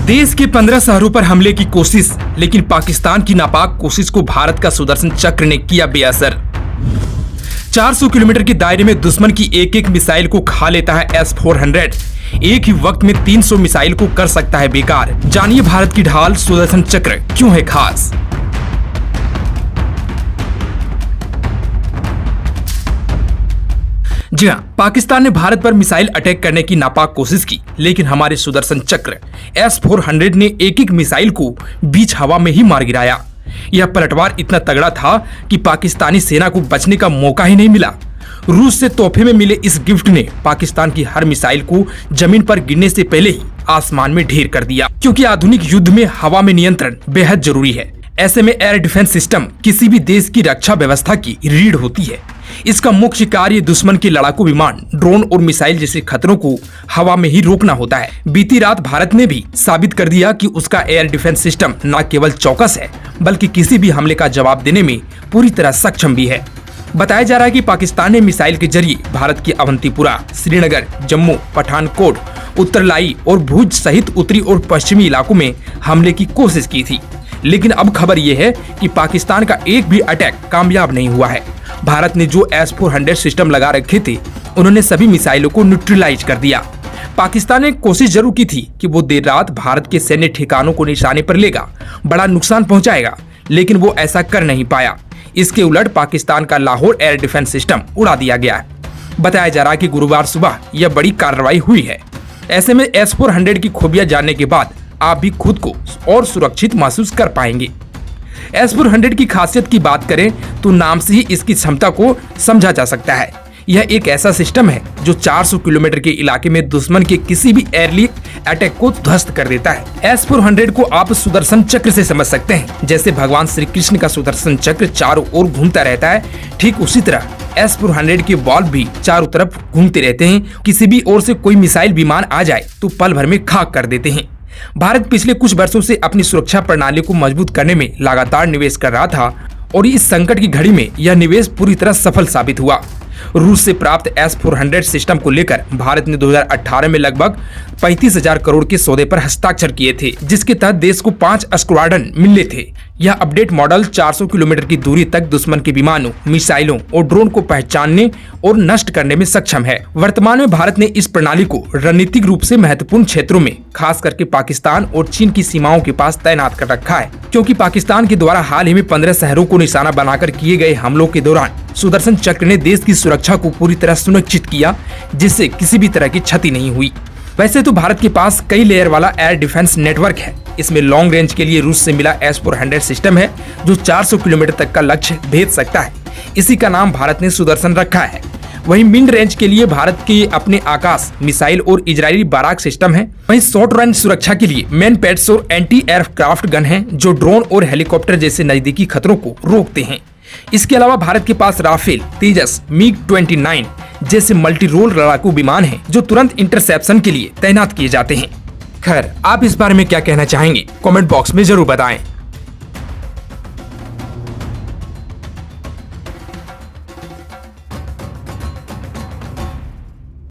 देश के 15 शहरों पर हमले की कोशिश, लेकिन पाकिस्तान की नापाक कोशिश को भारत का सुदर्शन चक्र ने किया बेअसर। 400 किलोमीटर के दायरे में दुश्मन की एक एक मिसाइल को खा लेता है S-400। एक ही वक्त में 300 मिसाइल को कर सकता है बेकार। जानिए भारत की ढाल सुदर्शन चक्र क्यों है खास। जी हाँ, पाकिस्तान ने भारत पर मिसाइल अटैक करने की नापाक कोशिश की, लेकिन हमारे सुदर्शन चक्र S-400 ने एक एक मिसाइल को बीच हवा में ही मार गिराया। यह पलटवार इतना तगड़ा था कि पाकिस्तानी सेना को बचने का मौका ही नहीं मिला। रूस से तोहफे में मिले इस गिफ्ट ने पाकिस्तान की हर मिसाइल को जमीन पर गिरने से पहले ही आसमान में ढेर कर दिया, क्योंकि आधुनिक युद्ध में हवा में नियंत्रण बेहद जरूरी है। ऐसे में एयर डिफेंस सिस्टम किसी भी देश की रक्षा व्यवस्था की रीढ़ होती है। इसका मुख्य कार्य दुश्मन के लड़ाकू विमान, ड्रोन और मिसाइल जैसे खतरों को हवा में ही रोकना होता है। बीती रात भारत ने भी साबित कर दिया कि उसका एयर डिफेंस सिस्टम न केवल चौकस है, बल्कि किसी भी हमले का जवाब देने में पूरी तरह सक्षम भी है। बताया जा रहा है कि पाकिस्तान ने मिसाइल के जरिए भारत की अवंतीपुरा, श्रीनगर, जम्मू, पठानकोट, उत्तरलाई और भुज सहित उत्तरी और पश्चिमी इलाकों में हमले की कोशिश की थी। लेकिन अब खबर यह है कि पाकिस्तान का एक भी अटैक कामयाब नहीं हुआ है। भारत ने जो S-400 सिस्टम लगा रखे थे, उन्होंने सभी मिसाइलों को न्यूट्रलाइज कर दिया। पाकिस्तान ने कोशिश जरूर की थी कि वो देर रात भारत के सैन्य ठिकानों को निशाने पर लेगा, बड़ा नुकसान पहुंचाएगा, लेकिन वो ऐसा कर नहीं पाया। इसके उलट पाकिस्तान का लाहौर एयर डिफेंस सिस्टम उड़ा दिया गया है। बताया जा रहा है कि गुरुवार सुबह यह बड़ी कार्रवाई हुई है। ऐसे में S-400 की खूबियां जानने के बाद आप भी खुद को और सुरक्षित महसूस कर पाएंगे। S-400 की खासियत की बात करें तो नाम से ही इसकी क्षमता को समझा जा सकता है। यह एक ऐसा सिस्टम है जो 400 किलोमीटर के इलाके में दुश्मन के किसी भी एयरली अटैक को ध्वस्त कर देता है। S-400 को आप सुदर्शन चक्र से समझ सकते हैं। जैसे भगवान श्री कृष्ण का सुदर्शन चक्र चारों ओर घूमता रहता है, ठीक उसी तरह S-400 के बॉल भी चारों तरफ घूमते रहते हैं। किसी भी ओर से कोई मिसाइल विमान आ जाए तो पल भर में खाक कर देते हैं। भारत पिछले कुछ वर्षों से अपनी सुरक्षा प्रणाली को मजबूत करने में लगातार निवेश कर रहा था और इस संकट की घड़ी में यह निवेश पूरी तरह सफल साबित हुआ। रूस से प्राप्त S-400 सिस्टम को लेकर भारत ने 2018 में लगभग 35,000 करोड़ के सौदे पर हस्ताक्षर किए थे, जिसके तहत देश को 5 स्क्वाड्रन मिले थे। यह अपडेट मॉडल 400 किलोमीटर की दूरी तक दुश्मन के विमानों, मिसाइलों और ड्रोन को पहचानने और नष्ट करने में सक्षम है। वर्तमान में भारत ने इस प्रणाली को रणनीतिक रूप से महत्वपूर्ण क्षेत्रों में, खास करके पाकिस्तान और चीन की सीमाओं के पास तैनात कर रखा है, क्योंकि पाकिस्तान के द्वारा हाल ही में 15 शहरों को निशाना बनाकर किए गए हमलों के दौरान सुदर्शन चक्र ने देश की सुरक्षा को पूरी तरह सुनिश्चित किया, जिससे किसी भी तरह की क्षति नहीं हुई। वैसे तो भारत के पास कई लेयर वाला एयर डिफेंस नेटवर्क है। इसमें लॉन्ग रेंज के लिए रूस से मिला S-400 सिस्टम है, जो 400 किलोमीटर तक का लक्ष्य भेद सकता है। इसी का नाम भारत ने सुदर्शन रखा है। वहीं मिड रेंज के लिए भारत के अपने आकाश मिसाइल और इजरायली बाराक सिस्टम है। वहीं शॉर्ट रेंज सुरक्षा के लिए मैन पैड्स और एंटी एयरक्राफ्ट गन है, जो ड्रोन और हेलीकॉप्टर जैसे नजदीकी खतरों को रोकते हैं। इसके अलावा भारत के पास राफेल, तेजस, MiG-29 जैसे मल्टी रोल लड़ाकू विमान हैं, जो तुरंत इंटरसेप्शन के लिए तैनात किए जाते हैं। खैर, आप इस बारे में क्या कहना चाहेंगे? कमेंट बॉक्स में जरूर बताएं।